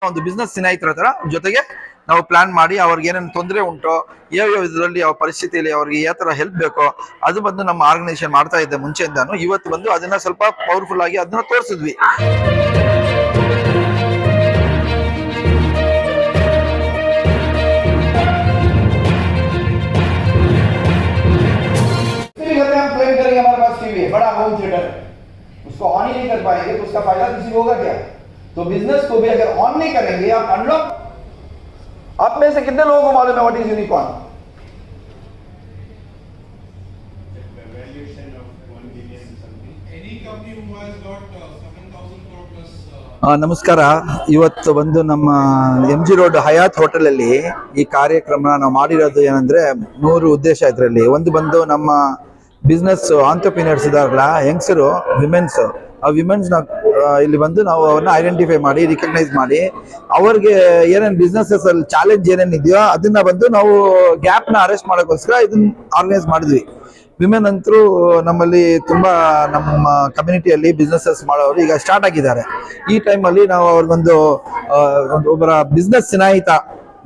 ಒಂದು ಬಿಸ್ನೆಸ್ ಸ್ನೇಹಿತರ ತರ ಜೊತೆಗೆ ನಾವು ಪ್ಲಾನ್ ಮಾಡಿ ಅವ್ರಿಗೆ ಏನೇನು ತೊಂದರೆ ಉಂಟೋ ಯಾವ ಇದರಲ್ಲಿ ಯಾವ ಪರಿಸ್ಥಿತಿಯಲ್ಲಿ ಅವ್ರಿಗೆ ಯಾವ ತರ ಹೆಲ್ಪ್ ಬೇಕೋ ಅದು ಬಂದು ನಮ್ಮ ಆರ್ಗನೈಸೇಷನ್ ಮಾಡ್ತಾ ಇದ್ದೆ ಮುಂಚೆಯಿಂದಾನು. ಇವತ್ತು ಬಂದು ಅದನ್ನ ಸ್ವಲ್ಪ ಪವರ್ಫುಲ್ ಆಗಿ ಅದನ್ನ ತೋರಿಸಿದ್ವಿ. बड़ा होम थिएटर उसको ऑन ही नहीं कर पाएंगे तो उसका फायदा किसी को होगा क्या? तो बिजनेस को भी अगर ऑन नहीं करेंगे आप अनलॉक। आप में से कितने लोगों को मालूम है व्हाट इज यूनिकॉर्न? ನಮಸ್ಕಾರ. ಇವತ್ತು ಬಂದು ನಮ್ಮ MG ರೋಡ್ ಹಯಾತ್ ಹೋಟೆಲ್ ಅಲ್ಲಿ ಈ ಕಾರ್ಯಕ್ರಮ ನಾವು ಮಾಡಿರೋದು ಏನಂದ್ರೆ 3 ಉದ್ದೇಶ. ಇದರಲ್ಲಿ ಒಂದು ಬಂದು ನಮ್ಮ ಬಿಸ್ನೆಸ್ ಆಂಟ್ರಪ್ರಿನರ್ಸ್ ಇದಾರಲ್ಲ, ಯಂಗ್ಸರು, ವಿಮೆನ್ಸ್, ಆ ವಿಮೆನ್ಸ್ ಇಲ್ಲಿ ಬಂದು ನಾವು ಅವ್ರನ್ನ ಐಡೆಂಟಿಫೈ ಮಾಡಿ ರಿಕಗ್ನೈಸ್ ಮಾಡಿ ಅವ್ರಿಗೆ ಏನೇನು ಬಿಸ್ನೆಸಸ್ ಅಲ್ಲಿ ಚಾಲೆಂಜ್ ಏನೇನು ಇದೆಯೋ ಅದನ್ನ ಬಂದು ನಾವು ಗ್ಯಾಪ್ ನ ಅರೆಸ್ಟ್ ಮಾಡೋಕ್ಕೋಸ್ಕರ ಇದನ್ನ ಆರ್ಗನೈಸ್ ಮಾಡಿದ್ವಿ. ವಿಮೆನ್ ಅಂತರೂ ನಮ್ಮಲ್ಲಿ ತುಂಬಾ ನಮ್ಮ ಕಮ್ಯುನಿಟಿಯಲ್ಲಿ ಬಿಸ್ನೆಸಸ್ ಮಾಡೋರು ಈಗ ಸ್ಟಾರ್ಟ್ ಆಗಿದ್ದಾರೆ. ಈ ಟೈಮಲ್ಲಿ ನಾವು ಅವ್ರಿಗೊಂದು ಒಬ್ಬರ ಬಿಸ್ನೆಸ್ ಸ್ನೇಹಿತ,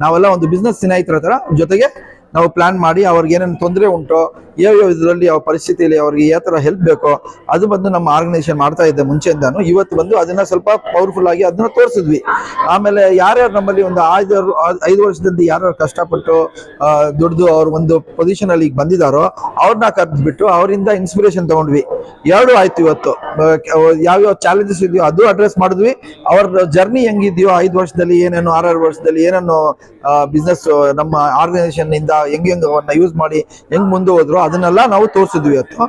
ನಾವೆಲ್ಲ ಒಂದು ಬಿಸ್ನೆಸ್ ಸ್ನೇಹಿತರ ತರ ಜೊತೆಗೆ ನಾವು ಪ್ಲಾನ್ ಮಾಡಿ ಅವ್ರಿಗೆ ಏನೇನು ತೊಂದರೆ ಉಂಟೋ ಯಾವ ಇದರಲ್ಲಿ ಯಾವ ಪರಿಸ್ಥಿತಿಯಲ್ಲಿ ಅವ್ರಿಗೆ ಯಾವ ತರ ಹೆಲ್ಪ್ ಬೇಕೋ ಅದು ಬಂದು ನಮ್ಮ ಆರ್ಗನೈಸೇಷನ್ ಮಾಡ್ತಾ ಇದ್ದೆ ಮುಂಚೆಯಿಂದಾನು. ಇವತ್ತು ಬಂದು ಅದನ್ನ ಸ್ವಲ್ಪ ಪವರ್ಫುಲ್ ಆಗಿ ಅದನ್ನ ತೋರಿಸಿದ್ವಿ. ಆಮೇಲೆ ಯಾರ್ಯಾರು ನಮ್ಮಲ್ಲಿ ಒಂದು 5 ವರ್ಷದಿಂದ ಯಾರ್ಯಾರು ಕಷ್ಟಪಟ್ಟು ದುಡ್ದು ಅವ್ರ ಒಂದು ಪೊಸಿಷನ್ ಅಲ್ಲಿ ಈಗ ಬಂದಿದ್ದಾರೋ ಅವ್ರನ್ನ ಕರೆದ್ಬಿಟ್ಟು ಅವರಿಂದ ಇನ್ಸ್ಪಿರೇಷನ್ ತಗೊಂಡ್ವಿ. 2 ಆಯ್ತು. ಇವತ್ತು ಯಾವ್ಯಾವ ಚಾಲೆಂಜಸ್ ಇದೆಯೋ ಅದು ಅಡ್ರೆಸ್ ಮಾಡಿದ್ವಿ. ಅವ್ರ ಜರ್ನಿ ಹೆಂಗಿದೆಯೋ 5 ವರ್ಷದಲ್ಲಿ ಏನೇನು 6 ವರ್ಷದಲ್ಲಿ ಏನೇನು ಬಿಸ್ನೆಸ್ ನಮ್ಮ ಆರ್ಗನೈಸೇಷನ್ ಇಂದ ಹೆಂಗ್ ಅವನ್ನ ಯೂಸ್ ಮಾಡಿ ಹೆಂಗ್ ಮುಂದೆ ಹೋದ್ರು ಅದನ್ನೆಲ್ಲ ನಾವು ತೋರಿಸಿದ್ವಿ. ಇವತ್ತು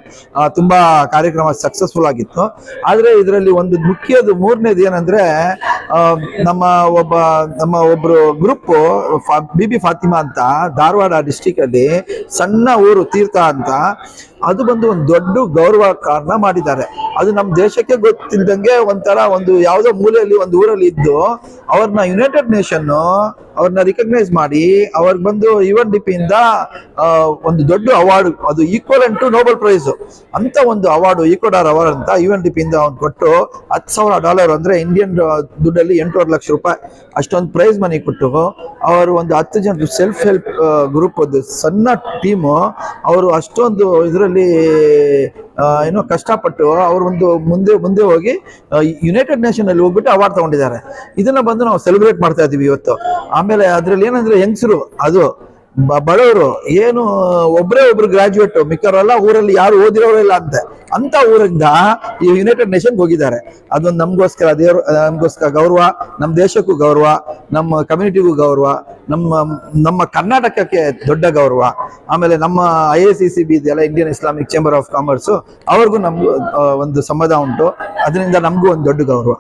ತುಂಬಾ ಕಾರ್ಯಕ್ರಮ ಸಕ್ಸಸ್ಫುಲ್ ಆಗಿತ್ತು. ಆದ್ರೆ ಇದರಲ್ಲಿ ಒಂದು ಮುಖ್ಯದ 3ನೇದು ಏನಂದ್ರೆ ನಮ್ಮ ಒಬ್ರು ಗ್ರೂಪ್ ಬಿಬಿ ಫಾತಿಮಾ ಅಂತ ಧಾರವಾಡ ಡಿಸ್ಟಿಕ್ ಅಲ್ಲಿ ಸಣ್ಣ ಊರು ತೀರ್ಥ ಅಂತ, ಅದು ಬಂದು ಒಂದು ದೊಡ್ಡ ಗೌರವ ಕಾರಣ ಮಾಡಿದ್ದಾರೆ. ಅದು ನಮ್ಮ ದೇಶಕ್ಕೆ ಗೊತ್ತಿಲ್ದಂಗೆ ಒಂಥರ ಒಂದು ಯಾವುದೋ ಮೂಲೆಯಲ್ಲಿ ಒಂದು ಊರಲ್ಲಿ ಇದ್ದು ಅವ್ರನ್ನ ಯುನೈಟೆಡ್ ನೇಷನ್ ಅವ್ರನ್ನ ರಿಕಗ್ನೈಸ್ ಮಾಡಿ ಅವ್ರಿಗೆ ಬಂದು UNDP ಇಂದ ಒಂದು ದೊಡ್ಡ ಅವಾರ್ಡ್, ಅದು ಈಕ್ವಲೆಂಟ್ ಟು ನೋಬೆಲ್ ಪ್ರೈಸ್ ಅಂತ ಒಂದು ಅವಾರ್ಡ್, ಈಕ್ವಡಾರ್ ಅವಾರ್ಡ್ ಅಂತ UNDP ಇಂದ ಅವ್ನು ಕೊಟ್ಟು $10,000 ಅಂದ್ರೆ ಇಂಡಿಯನ್ ದುಡ್ಡಲ್ಲಿ 8.5 ಲಕ್ಷ ರೂಪಾಯಿ ಅಷ್ಟೊಂದು ಪ್ರೈಸ್ ಮನಿ ಕೊಟ್ಟು ಅವರು ಒಂದು 10 ಜನ ಸೆಲ್ಫ್ ಹೆಲ್ಪ್ ಗ್ರೂಪ್, ಒಂದು ಸಣ್ಣ ಟೀಮು, ಅವರು ಅಷ್ಟೊಂದು ಇದರಲ್ಲಿ ಏನೋ ಕಷ್ಟಪಟ್ಟು ಅವರು ಒಂದು ಮುಂದೆ ಹೋಗಿ ಯುನೈಟೆಡ್ ನೇಷನ್ ಅಲ್ಲಿ ಹೋಗ್ಬಿಟ್ಟು ಅವಾರ್ಡ್ ತಗೊಂಡಿದ್ದಾರೆ. ಇದನ್ನ ಬಂದು ನಾವು ಸೆಲೆಬ್ರೇಟ್ ಮಾಡ್ತಾ ಇದೀವಿ ಇವತ್ತು. ಆಮೇಲೆ ಅದ್ರಲ್ಲಿ ಏನಂದ್ರೆ ಹೆಂಗಸರು, ಅದು ಬಡವರು, ಏನು ಒಬ್ರು ಗ್ರಾಜುಯೇಟ್, ಮಿಕ್ಕವರೆಲ್ಲ ಊರಲ್ಲಿ ಯಾರು ಓದಿರೋರಿಲ್ಲ ಅಂತ ಊರಿಂದ ಈ ಯುನೈಟೆಡ್ ನೇಷನ್ಗೆ ಹೋಗಿದ್ದಾರೆ. ಅದೊಂದು ನಮಗೋಸ್ಕರ ನಮಗೋಸ್ಕರ ಗೌರವ, ನಮ್ಮ ದೇಶಕ್ಕೂ ಗೌರವ, ನಮ್ಮ ಕಮ್ಯುನಿಟಿಗೂ ಗೌರವ, ನಮ್ಮ ಕರ್ನಾಟಕಕ್ಕೆ ದೊಡ್ಡ ಗೌರವ. ಆಮೇಲೆ ನಮ್ಮ IICCB ಇದೆಯಲ್ಲ, Indian Islamic chamber of commerce, ಅವ್ರಿಗೂ ನಮ್ಗೂ ಒಂದು ಸಂಬಂಧ ಉಂಟು. ಅದರಿಂದ ನಮಗೂ ಒಂದು ದೊಡ್ಡ ಗೌರವ.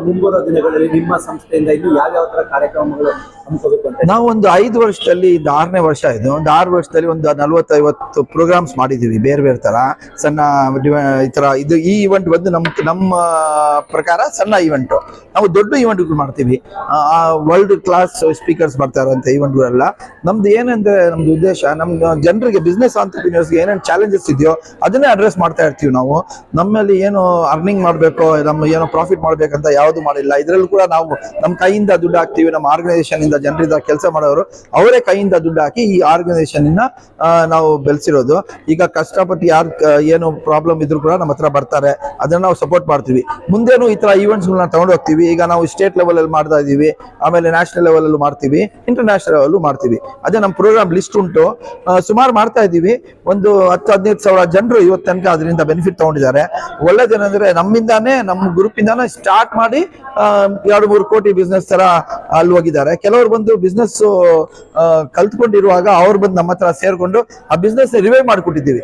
ಮುಂಬರುವ ದಿನಗಳಲ್ಲಿ ನಿಮ್ಮ ಸಂಸ್ಥೆಯಿಂದ ಇನ್ನು ಯಾವ ತರ ಕಾರ್ಯಕ್ರಮಗಳು ಹಮ್ಮಿಕೋಬೇಕು ಅಂತ ನಾವು ಒಂದು 5 ವರ್ಷದಲ್ಲಿ, ಇದು 6ನೇ ವರ್ಷ ಇದು, ಒಂದು 6 ವರ್ಷದಲ್ಲಿ ಒಂದು 40-50 ಪ್ರೋಗ್ರಾಮ್ಸ್ ಮಾಡಿದೀವಿ ಬೇರೆ ಬೇರೆ ತರ ಸಣ್ಣ ಈ ತರ. ಇದು ಈ ಇವೆಂಟ್ ಬಂದು ನಮ್ಮ ಪ್ರಕಾರ ಸಣ್ಣ ಇವೆಂಟ್. ನಾವು ದೊಡ್ಡ ಇವೆಂಟ್ಗಳು ಮಾಡ್ತೀವಿ, ವರ್ಲ್ಡ್ ಕ್ಲಾಸ್ ಸ್ಪೀಕರ್ಸ್ ಬರ್ತಾರಂತೆ ಇವೆಂಟ್ಗಳೆಲ್ಲ. ನಮ್ದು ಏನಂದ್ರೆ ನಮ್ದು ಉದ್ದೇಶ, ನಮ್ಮ ಜನರಿಗೆ, ಬಿಸ್ನೆಸ್ ಆಂಟ್ರಪ್ರಿನರ್ಸ್ಗೆ ಏನೇನು ಚಾಲೆಂಜಸ್ ಇದೆಯೋ ಅದನ್ನೇ ಅಡ್ರೆಸ್ ಮಾಡ್ತಾ ಇರ್ತೀವಿ ನಾವು. ನಮ್ಮಲ್ಲಿ ಏನು ಅರ್ನಿಂಗ್ ಮಾಡಬೇಕು, ನಮ್ಮ ಏನೋ ಪ್ರಾಫಿಟ್ ಮಾಡ್ಬೇಕಂತ ಯಾವುದು ಮಾಡಿಲ್ಲ. ಇದರಲ್ಲಿ ಕೂಡ ನಾವು ನಮ್ಮ ಕೈಯಿಂದ ದುಡ್ಡು ಹಾಕ್ತೀವಿ. ನಮ್ಮ ಆರ್ಗನೈಸೇಷನ್ ಇಂದ ಜನರಿಂದ ಕೆಲಸ ಮಾಡೋರು ಅವರೇ ಕೈಯಿಂದ ದುಡ್ಡು ಹಾಕಿ ಈ ಆರ್ಗನೈಸೇಷನ್ ಇಂದ ನಾವು ಬೆಳೆಸಿರೋದು. ಈಗ ಕಷ್ಟಪಟ್ಟು ಯಾರು ಏನು ಪ್ರಾಬ್ಲಮ್ ಇದ್ರು ಕೂಡ ನಮ್ಮ ಹತ್ರ ಬರ್ತಾರೆ, ಅದನ್ನ ನಾವು ಸಪೋರ್ಟ್ ಮಾಡ್ತೀವಿ. ಮುಂದೇನು ಈ ತರ ಈವೆಂಟ್ಸ್ ಗಳನ್ನ ತಗೊಂಡು ಹೋಗ್ತೀವಿ. ಈಗ ನಾವು ಸ್ಟೇಟ್ ಲೆವೆಲ್ ಅಲ್ಲಿ ಮಾಡ್ತಾ ಇದೀವಿ, ಆಮೇಲೆ ನ್ಯಾಷನಲ್ ಲೆವೆಲ್ ಅಲ್ಲೂ ಮಾಡ್ತೀವಿ, ಇಂಟರ್ನ್ಯಾಷನಲ್ ಲೆವೆಲ್ ಮಾಡ್ತೀವಿ. ಅದೇ ನಮ್ಮ ಪ್ರೋಗ್ರಾಮ್ ಲಿಸ್ಟ್ ಉಂಟು, ಸುಮಾರು ಮಾಡ್ತಾ ಇದೀವಿ. ಒಂದು 10-15 ಸಾವಿರ ಜನರು ಇವತ್ತು ತನಕ ಅದರಿಂದ ಬೆನಿಫಿಟ್ ತಗೊಂಡಿದ್ದಾರೆ. ಒಳ್ಳೇದೇನಂದ್ರೆ ನಮ್ಮಿಂದಾನೇ, ನಮ್ಮ ಗ್ರೂಪ್ ಇಂದಾನೇ ಸ್ಟಾರ್ಟ್ ಮಾಡಿ 2-3 ಕೋಟಿ ಬಿಸ್ನೆಸ್ ತರ ಅಲ್ಲಿ ಹೋಗಿದ್ದಾರೆ. ಕೆಲವರು ಬಂದು ಬಿಸ್ನೆಸ್ ಕಲ್ತ್ಕೊಂಡಿರುವಾಗ ಅವ್ರು ಬಂದು ನಮ್ಮ ಹತ್ರ ಸೇರ್ಕೊಂಡು ಆ ಬಿಸ್ನೆಸ್ ರಿವೈವ್ ಮಾಡಿಕೊಟ್ಟಿದ್ದೀವಿ.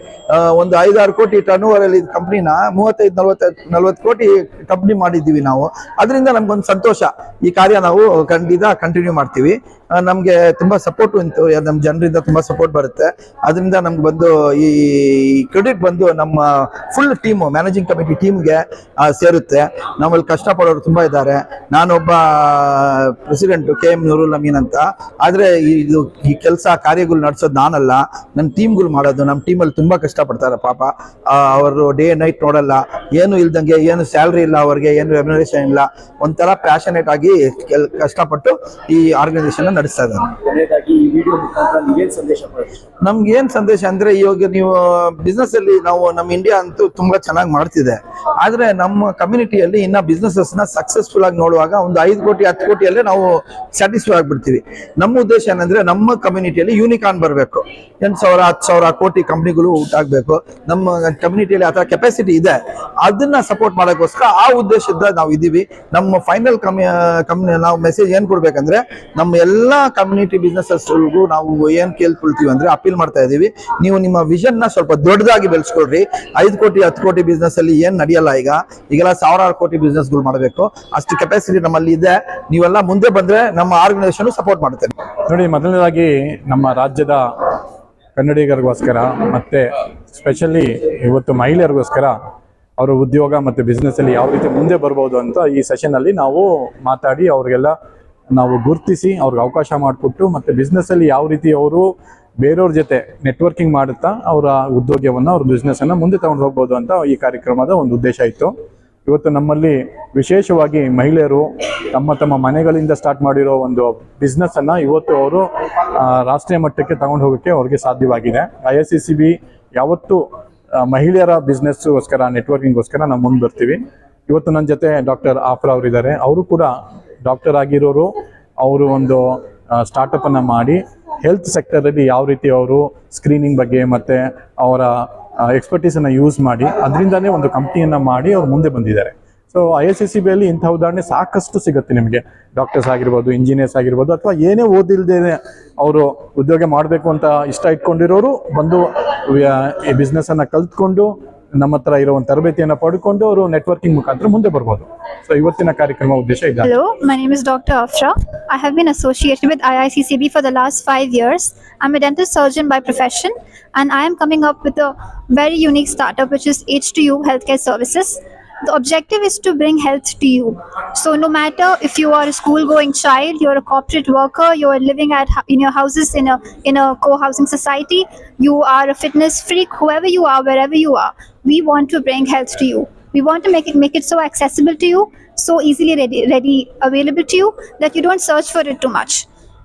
ಒಂದು 5-6 ಕೋಟಿ ಟರ್ನ್ ಓವರ್ ಅಲ್ಲಿ ಕಂಪ್ನಿನ 35-40 ಕೋಟಿ ಕಂಪ್ನಿ ಮಾಡಿದ್ದೀವಿ ನಾವು. ಅದರಿಂದ ನಮ್ಗೊಂದು ಸಂತೋಷ. ಈ ಕಾರ್ಯ ನಾವು ಖಂಡಿತ ಕಂಟಿನ್ಯೂ ಮಾಡ್ತೀವಿ. ನಮ್ಗೆ ತುಂಬಾ ಸಪೋರ್ಟ್ ಉಂಟು, ನಮ್ಮ ಜನರಿಂದ ತುಂಬಾ ಸಪೋರ್ಟ್ ಬರುತ್ತೆ. ಅದರಿಂದ ನಮ್ಗೆ ಬಂದು ಈ ಕ್ರೆಡಿಟ್ ಬಂದು ನಮ್ಮ ಫುಲ್ ಟೀಮ್, ಮ್ಯಾನೇಜಿಂಗ್ ಕಮಿಟಿ ಟೀಮ್ಗೆ ಸೇರುತ್ತೆ. ನಮ್ಮಲ್ಲಿ ಕಷ್ಟಪಡೋ ಅವರು ತುಂಬ ಇದ್ದಾರೆ. ನಾನೊಬ್ಬ ಪ್ರೆಸಿಡೆಂಟು KM ನೂರುಲ್ ಅಮೀನ್ ಅಂತ. ಆದರೆ ಈ ಕೆಲಸ ಕಾರ್ಯಗಳು ನಡೆಸೋದು ನಾನಲ್ಲ, ನನ್ನ ಟೀಮ್ಗಳು ಮಾಡೋದು. ನಮ್ಮ ಟೀಮಲ್ಲಿ ತುಂಬ ಕಷ್ಟಪಡ್ತಾರೆ ಪಾಪ. ಅವರು ಡೇ ನೈಟ್ ನೋಡಲ್ಲ, ಏನು ಇಲ್ದಂಗೆ, ಏನು ಸ್ಯಾಲ್ರಿ ಇಲ್ಲ ಅವ್ರಿಗೆ, ಏನು ರೆಮ್ಯುನರೇಷನ್ ಇಲ್ಲ, ಒಂಥರ ಪ್ಯಾಷನೇಟ್ ಆಗಿ ಕಷ್ಟಪಟ್ಟು ಈ ಆರ್ಗನೈಸೇಷನ್ ನಡೆಸ್ತಾ ಇದ್ದಾರೆ. ಕೊನೆಯದಾಗಿ ಈ ವಿಡಿಯೋ ಮುಖಾಂತರ ನೀವೇನು ಸಂದೇಶ ಕೊಡ್ತೀರಾ? ನಮ್ಗೆ ಏನ್ ಸಂದೇಶ ಅಂದ್ರೆ, ಇವಾಗ ನೀವು ಬಿಸ್ನೆಸ್ ಅಲ್ಲಿ ನಾವು ನಮ್ಮ ಇಂಡಿಯಾ ಅಂತೂ ತುಂಬಾ ಚೆನ್ನಾಗಿ ಮಾಡ್ತಿದೆ. ಆದ್ರೆ ನಮ್ಮ ಕಮ್ಯುನಿಟಿಯಲ್ಲಿ ಇನ್ನ ಬಿಸ್ನೆಸಸ್ ನ ಸಕ್ಸಸ್ಫುಲ್ ಆಗಿ ನೋಡುವಾಗ ಒಂದು 5 ಕೋಟಿ 10 ಕೋಟಿಯಲ್ಲೇ ನಾವು ಸ್ಯಾಟಿಸ್ಫೈ ಆಗ್ಬಿಡ್ತೀವಿ. ನಮ್ಮ ಉದ್ದೇಶ ಏನಂದ್ರೆ, ನಮ್ಮ ಕಮ್ಯುನಿಟಿಯಲ್ಲಿ ಯೂನಿಕಾರ್ನ್ ಬರಬೇಕು. 8,000 10,000 ಕೋಟಿ ಕಂಪ್ನಿಗಳು ಆಗ್ಬೇಕು. ನಮ್ಮ ಕಮ್ಯುನಿಟಿಯಲ್ಲಿ ಆ ಥರ ಕೆಪಾಸಿಟಿ ಇದೆ. ಅದನ್ನ ಸಪೋರ್ಟ್ ಮಾಡೋಕ್ಕೋಸ್ಕರ ಆ ಉದ್ದೇಶದಿಂದ ನಾವು ಇದೀವಿ. ನಮ್ಮ ಫೈನಲ್ ನಾವು ಮೆಸೇಜ್ ಏನ್ ಕೊಡ್ಬೇಕಂದ್ರೆ, ನಮ್ಮ ಎಲ್ಲಾ ಕಮ್ಯುನಿಟಿ ಬಿಸ್ನೆಸಸ್ಗಳಿಗೂ ನಾವು ಏನ್ ಕೇಳ್ಕೊಳ್ತೀವಿ ಅಂದ್ರೆ, ಅಪೀಲ್ ಮಾಡ್ತಾ ಇದೀವಿ, ನೀವು ನಿಮ್ಮ ವಿಷನ್ ನ ಸ್ವಲ್ಪ ದೊಡ್ಡದಾಗಿ ಬೆಳೆಸ್ಕೊಳ್ರಿ. 5 ಕೋಟಿ 10 ಕೋಟಿ ಬಿಸ್ನೆಸ್ ಅಲ್ಲಿ ಏನ್ ನಡೆಯಲ್ಲ. ಈಗೆಲ್ಲ 1000 ಕೋಟಿ ಬಿಸ್ನೆಸ್ ಗಳು ಮಾಡಬೇಕು. ಅಷ್ಟು ಕೆಪಾಸಿಟಿ ನಮ್ಮಲ್ಲಿ ಇದೆ. ನೀವೆಲ್ಲ ಮುಂದೆ ಬಂದ್ರೆ ನಮ್ಮ ಆರ್ಗನೈಸೇಷನ್ ಸಪೋರ್ಟ್ ಮಾಡುತ್ತೇನೆ. ನೋಡಿ, ಮೊದಲನೇದಾಗಿ ನಮ್ಮ ರಾಜ್ಯದ ಕನ್ನಡಿಗರಿಗೋಸ್ಕರ ಮತ್ತೆ ಸ್ಪೆಷಲಿ ಇವತ್ತು ಮಹಿಳೆಯರಿಗೋಸ್ಕರ ಅವರ ಉದ್ಯೋಗ ಮತ್ತು ಬಿಸ್ನೆಸ್ಸಲ್ಲಿ ಯಾವ ರೀತಿ ಮುಂದೆ ಬರ್ಬೋದು ಅಂತ ಈ ಸೆಷನಲ್ಲಿ ನಾವು ಮಾತಾಡಿ ಅವ್ರಿಗೆಲ್ಲ ನಾವು ಗುರುತಿಸಿ ಅವ್ರಿಗೆ ಅವಕಾಶ ಮಾಡಿಕೊಟ್ಟು, ಮತ್ತು ಬಿಸ್ನೆಸ್ಸಲ್ಲಿ ಯಾವ ರೀತಿ ಅವರು ಬೇರೆಯವ್ರ ಜೊತೆ ನೆಟ್ವರ್ಕಿಂಗ್ ಮಾಡುತ್ತಾ ಅವರ ಉದ್ಯೋಗವನ್ನು, ಅವ್ರ ಬಿಸ್ನೆಸ್ಸನ್ನು ಮುಂದೆ ತಗೊಂಡು ಹೋಗ್ಬೋದು ಅಂತ ಈ ಕಾರ್ಯಕ್ರಮದ ಒಂದು ಉದ್ದೇಶ ಇತ್ತು. ಇವತ್ತು ನಮ್ಮಲ್ಲಿ ವಿಶೇಷವಾಗಿ ಮಹಿಳೆಯರು ತಮ್ಮ ಮನೆಗಳಿಂದ ಸ್ಟಾರ್ಟ್ ಮಾಡಿರೋ ಒಂದು ಬಿಸ್ನೆಸ್ಸನ್ನು ಇವತ್ತು ಅವರು ರಾಷ್ಟ್ರೀಯ ಮಟ್ಟಕ್ಕೆ ತಗೊಂಡು ಹೋಗೋಕ್ಕೆ ಅವ್ರಿಗೆ ಸಾಧ್ಯವಾಗಿದೆ. ISCCB ಯಾವತ್ತೂ ಮಹಿಳೆಯರ ಬಿಸ್ನೆಸ್ಗೋಸ್ಕರ, ನೆಟ್ವರ್ಕಿಂಗ್ಗೋಸ್ಕರ ನಾವು ಮುಂದೆ ಬರ್ತೀವಿ. ಇವತ್ತು ನನ್ನ ಜೊತೆ ಡಾಕ್ಟರ್ ಆಫ್ರಾ ಅವರಿದ್ದಾರೆ. ಅವರು ಕೂಡ ಡಾಕ್ಟರ್ ಆಗಿರೋರು. ಅವರು ಒಂದು ಸ್ಟಾರ್ಟಪ್ಪನ್ನು ಮಾಡಿ ಹೆಲ್ತ್ ಸೆಕ್ಟರಲ್ಲಿ ಯಾವ ರೀತಿ ಅವರು ಸ್ಕ್ರೀನಿಂಗ್ ಬಗ್ಗೆ ಮತ್ತು ಅವರ ಎಕ್ಸ್ಪರ್ಟೀಸನ್ನು ಯೂಸ್ ಮಾಡಿ ಅದರಿಂದನೇ ಒಂದು ಕಂಪ್ನಿಯನ್ನು ಮಾಡಿ ಅವ್ರು ಮುಂದೆ ಬಂದಿದ್ದಾರೆ. ಸೊ ISCCBಯಲ್ಲಿ ಇಂಥ ಉದಾಹರಣೆ ಸಾಕಷ್ಟು ಸಿಗುತ್ತೆ ನಿಮಗೆ. ಡಾಕ್ಟರ್ಸ್ ಆಗಿರ್ಬೋದು, ಇಂಜಿನಿಯರ್ಸ್ ಆಗಿರ್ಬೋದು, ಅಥವಾ ಏನೇ ಓದಿಲ್ಲದೆ ಅವರು ಉದ್ಯೋಗ ಮಾಡಬೇಕು ಅಂತ ಇಷ್ಟ ಇಟ್ಕೊಂಡಿರೋರು ಬಂದು ಈ ಬಿಸ್ನೆಸ್ಸನ್ನು ಕಲ್ತ್ಕೊಂಡು ನಮ್ಮ ಹತ್ರ ಇರೋ ಒಂದು ತರಬೇತಿಯನ್ನು ಪಡ್ಕೊಂಡು ಅವರು ನೆಟ್ವರ್ಕಿಂಗ್ ಮುಖಾಂತರ ಮುಂದೆ ಬರ್ಬೋದು. ಸೊ ಇವತ್ತಿನ ಕಾರ್ಯಕ್ರಮ ಉದ್ದೇಶ ಇದೆ. Hello, my name is Dr. Afra. I have been associated with IICCB for the last 5 years. I'm a dental surgeon by profession, and I am coming up with a very unique startup which is H2U Healthcare Services. The objective is to bring health to you. So no matter if you are a school-going child, you're a corporate worker, you're living in your houses in a co-housing society, you are a fitness freak, whoever you are, wherever you are, we want to bring health to you. We want to make it so accessible to you, so easily ready available to you that you don't search for it too much.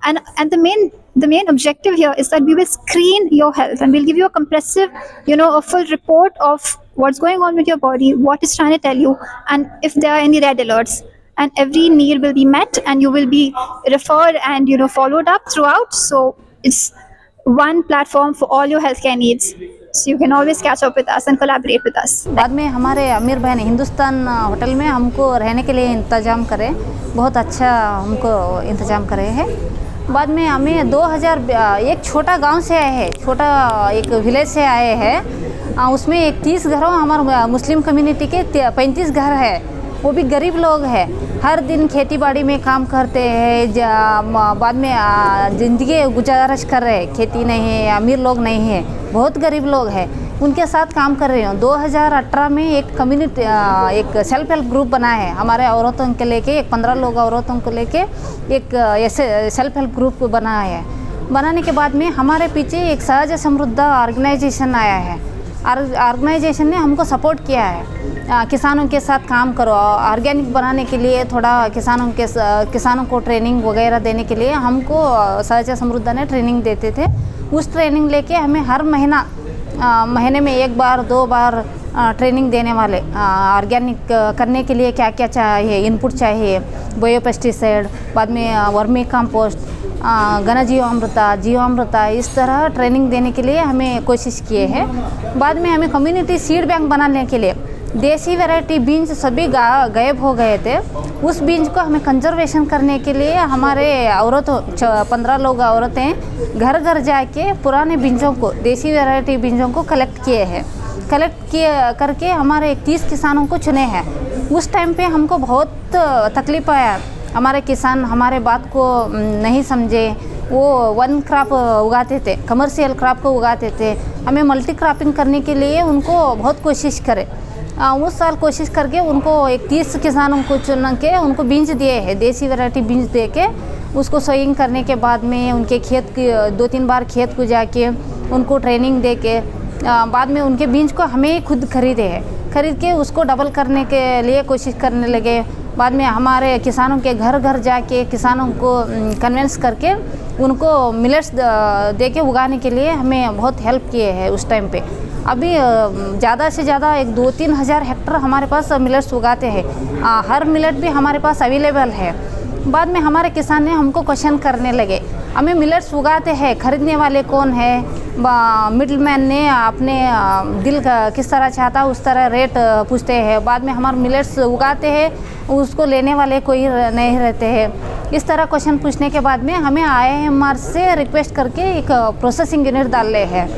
And the main objective here is that we will screen your health and we'll give you a comprehensive, a full report of what's going on with your body, what it's trying to tell you, and if there are any red alerts. And every need will be met, and you will be referred and followed up throughout. So it's one platform for all your healthcare needs. So you can always catch up with us and collaborate with us. बाद में हमारे अमीर भाई ने Hindustan hotel में हमको रहने के लिए इंतज़ाम करे, बहुत अच्छा हमको इंतज़ाम करे हैं। बाद में हमें 2000 एक छोटा गांव से आए हैं, छोटा एक विलेज से आए हैं। उसमें 30 घरों, हमारे मुस्लिम कम्युनिटी के 35 घर है, वो भी गरीब लोग हैं। हर दिन खेती बाड़ी में काम करते हैं, बाद में ज़िंदगी गुजारिश कर रहे हैं। खेती नहीं है, अमीर लोग नहीं है, बहुत गरीब लोग हैं, उनके साथ काम कर रही हूँ। 2018 में एक कम्युनिटी, एक सेल्फ हेल्प ग्रुप बना है हमारे औरतों के लेके, 15 लोग औरतों को लेके एक ऐसे सेल्फ हेल्प ग्रुप बना है। बनाने के बाद में हमारे पीछे एक सहज समृद्ध ऑर्गेनाइजेशन आया है। ऑर्गेनाइजेशन ने हमको सपोर्ट किया है, किसानों के साथ काम करो, ऑर्गेनिक बनाने के लिए थोड़ा किसानों को ट्रेनिंग वगैरह देने के लिए हमको सहज समृद्ध ने ट्रेनिंग देते थे। उस ट्रेनिंग लेके हमें हर महीने में 1 बार 2 बार ट्रेनिंग देने वाले, ऑर्गेनिक करने के लिए क्या क्या चाहिए, इनपुट चाहिए, बायो पेस्टिसाइड, बाद में वर्मी कंपोस्ट, घन जीवामृता, इस तरह ट्रेनिंग देने के लिए हमें कोशिश किए हैं। बाद में हमें कम्युनिटी सीड बैंक बनाने के लिए देसी वैरायटी बीन्स सभी गायब हो गए थे। उस बीन्स को हमें कंजर्वेशन करने के लिए हमारे औरतों 15 लोग औरतें घर घर जाके पुराने बीजों को, देसी वैरायटी बीजों को कलेक्ट करके हमारे 30 किसानों को चुने हैं। उस टाइम पे हमको बहुत तकलीफ आया, हमारे किसान हमारे बात को नहीं समझे। वो वन क्रॉप उगाते थे, कमर्शियल क्रॉप को उगाते थे। हमें मल्टी क्रॉपिंग करने के लिए उनको बहुत कोशिश करे, उस साल कोशिश करके उनको एक 30 किसानों को चुन के उनको बीज दिए हैं, देसी वैरायटी बीज दे के उसको सोइंग करने के बाद में उनके खेत की 2-3 बार खेत को जाके उनको ट्रेनिंग दे के बाद में उनके बीज को हमें ही खुद खरीद के उसको डबल करने के लिए कोशिश करने लगे। बाद में हमारे किसानों के घर घर जाके किसानों को कन्विंस करके उनको मिलेट्स दे के उगाने के लिए हमें बहुत हेल्प किए हैं उस टाइम पे। अभी ज़्यादा से ज़्यादा 2-3 हज़ार हेक्टर हमारे पास मिलेट्स उगाते हैं। हर मिलेट भी हमारे पास अवेलेबल है। बाद में हमारे किसान ने हमको क्वेश्चन करने लगे, हमें मिलेट्स उगाते हैं, खरीदने वाले कौन है? मिडलमैन ने अपने दिल का किस तरह चाहता उस तरह रेट पूछते हैं। बाद में हमारे मिलेट्स उगाते हैं, उसको लेने वाले कोई नहीं रहते हैं। इस तरह क्वेश्चन पूछने के बाद में हमें IIMR से रिक्वेस्ट करके एक प्रोसेसिंग यूनिट डाल रहे हैं।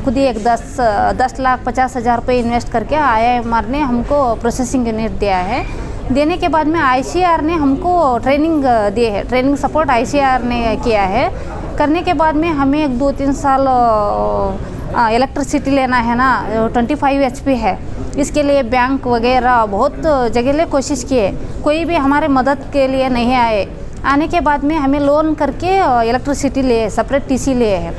खुद ही एक 10,50,000 रुपये इन्वेस्ट करके IIMR ने हमको प्रोसेसिंग यूनिट दिया है। देने के बाद में ICAR ने हमको ट्रेनिंग दिए है, ट्रेनिंग सपोर्ट ICAR ने किया है। करने के बाद में हमें 1-2-3 साल इलेक्ट्रिसिटी लेना है ना, 25 HP है, इसके लिए बैंक वगैरह बहुत जगह ले कोशिश किए, कोई भी हमारे मदद के लिए नहीं आए। आने के बाद में हमें लोन करके इलेक्ट्रिसिटी लिए, सेपरेट TC लिए है।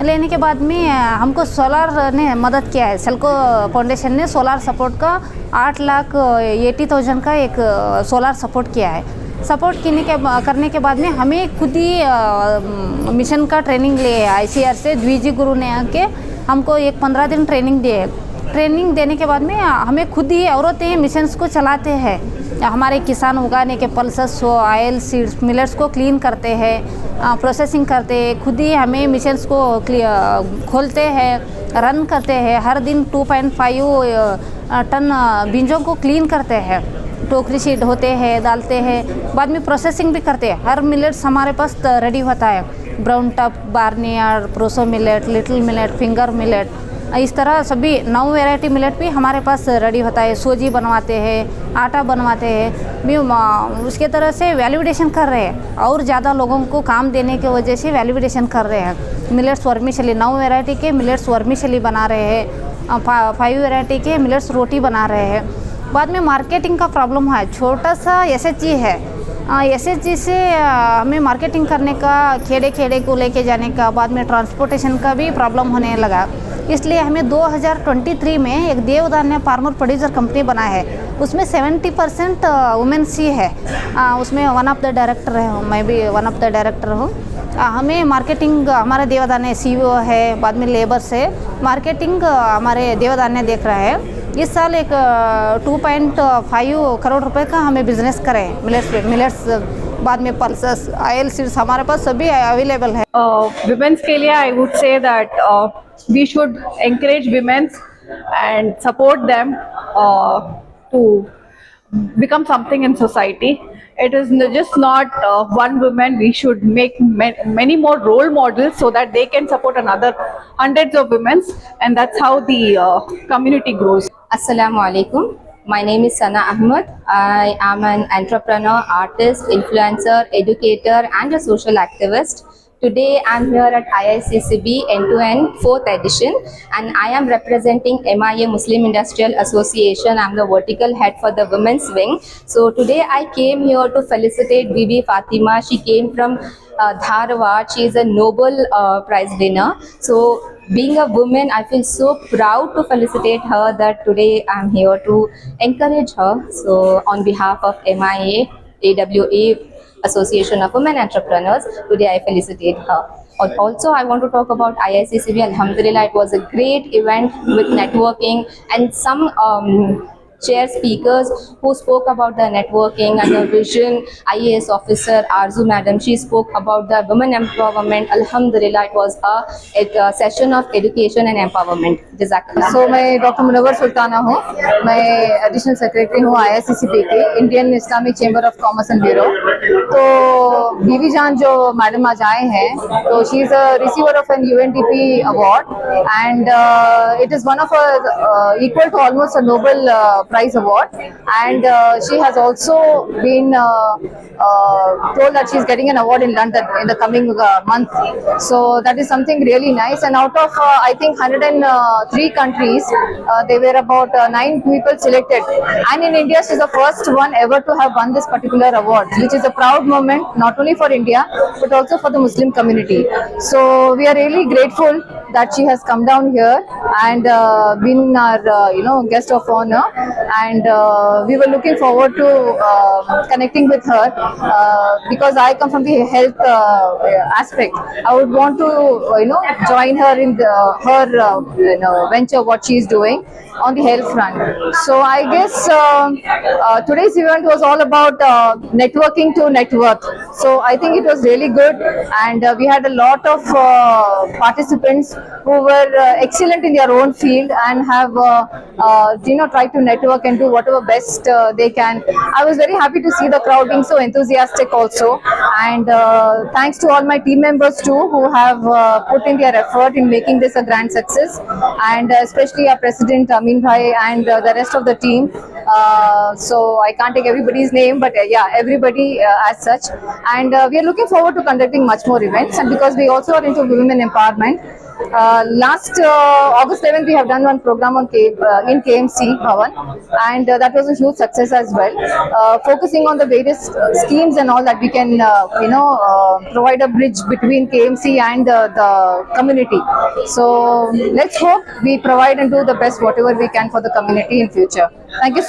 लेने के बाद में हमको सोलार ने मदद किया है, सेल्को फाउंडेशन ने सोलार सपोर्ट का 8,80,000 का एक सोलार सपोर्ट किया है। सपोर्ट करने के बाद में हमें खुद ही मिशन का ट्रेनिंग लिए है ICAR से। द्विजी गुरु ने आके हमको एक 15 दिन ट्रेनिंग दिए। ट्रेनिंग देने के बाद में हमें खुद ही औरतें मिशंस को चलाते हैं। हमारे किसान उगाने के पल्सेस हो, ऑयल सीड्स, मिलेट्स को क्लीन करते हैं, प्रोसेसिंग करते हैं, खुद ही हमें मिशंस को खोलते हैं, रन करते हैं। हर दिन 2.5 टन बीजों को क्लीन करते हैं, टोकरी शीट होते हैं, डालते हैं, बाद में प्रोसेसिंग भी करते हैं। हर मिलेट्स हमारे पास रेडी होता है, brown top, barnyard, proso millet, little millet, finger millet, इस तरह सभी 9 वैरायटी मिलेट भी हमारे पास रेडी होता है। सोजी बनवाते हैं, आटा बनवाते हैं, भी उसके तरह से वैल्यूडेशन कर रहे हैं और ज़्यादा लोगों को काम देने की वजह से वैल्यूडेशन कर रहे हैं। मिलेट्स वर्मिशली 9 वैरायटी के मिलेट्स वर्मिशली बना रहे हैं, 5 वैरायटी के मिलेट्स रोटी बना रहे हैं। बाद में मार्केटिंग का प्रॉब्लम है, छोटा सा SHG है, SHG से हमें मार्केटिंग करने का, खेड़े खेड़े को लेके जाने का, बाद में ट्रांसपोर्टेशन का भी प्रॉब्लम होने लगा। इसलिए हमें 2023 में एक देवधान्य फार्मर प्रोड्यूसर कंपनी बना है, उसमें 70% वुमेन्स ही है। उसमें वन ऑफ द डायरेक्टर है, मैं भी वन ऑफ द डायरेक्टर हूँ। हमें मार्केटिंग, हमारे देवधान्य CEO है, बाद में लेबर से मार्केटिंग हमारे देवधान्य देख रहा है। इस साल एक 2.5 करोड़ रुपए का हमें बिजनेस करें मिलेट्स, बाद में पल्सेस, ऑयल सीड्स हमारे पास सभी अवेलेबल है। Women's के लिए I would say that we should encourage women and support them to become something in society. It is just not one woman. We should make many more role models so that they can support another hundreds of women, and that's how the community grows. Assalamu alaikum. My name is Sana Ahmed. I am an entrepreneur, artist, influencer, educator, and a social activist. Today I'm here at IICCB End-to-End 4th edition, and I am representing MIA Muslim Industrial Association. I'm the vertical head for the women's wing. So today I came here to felicitate Bibi Fatima. She came from Dharwad. She is a Nobel Prize winner. So being a woman, I feel so proud to felicitate her that today I'm here to encourage her. So on behalf of MIA, AWA, Association of Women Entrepreneurs, today I felicitate her. Also, I want to talk about IICCB. Alhamdulillah, it was a great event with networking and some chair speakers who spoke about the networking and the vision. IAS officer Arzu madam, she spoke about the women empowerment. Alhamdulillah, it was a session of education and empowerment. Jazakallah. So मैं doctor Munawwar Sultana हूँ, मैं additional secretary हूँ IICCB के, Indian Islamic chamber of commerce and bureau. तो बीवी जान जो madam आज आए हैं, तो she is a receiver of an UNDP award and it is one of equal to almost a Nobel Prize award, and she has also been told that she is getting an award in London in the coming month. So that is something really nice. And out of I think 103 countries, there were about 9 people selected. And in India, she is the first one ever to have won this particular award, which is a proud moment not only for India but also for the Muslim community. So we are really grateful that she has come down here and been our guest of honor, and we were looking forward to connecting with her because I come from the health aspect. I would want to join her in her venture, what she is doing on the health front. So I guess today's event was all about networking to net worth. So I think it was really good, and we had a lot of participants who were excellent in their own field and have tried to network and do whatever best they can. I was very happy to see the crowd being so enthusiastic also, and thanks to all my team members too who have put in their effort in making this a grand success, and especially our president Amin Bhai and the rest of the team. So I can't take everybody's name, but yeah, everybody as such. And we are looking forward to conducting much more events, and because we also are into women empowerment. Last August 11th, we have done one program on in KMC Bhavan, and that was a huge success as well, focusing on the various schemes and all that we can provide a bridge between KMC and the community. So let's hope we provide and do the best whatever we can for the community in future. Thank you so much.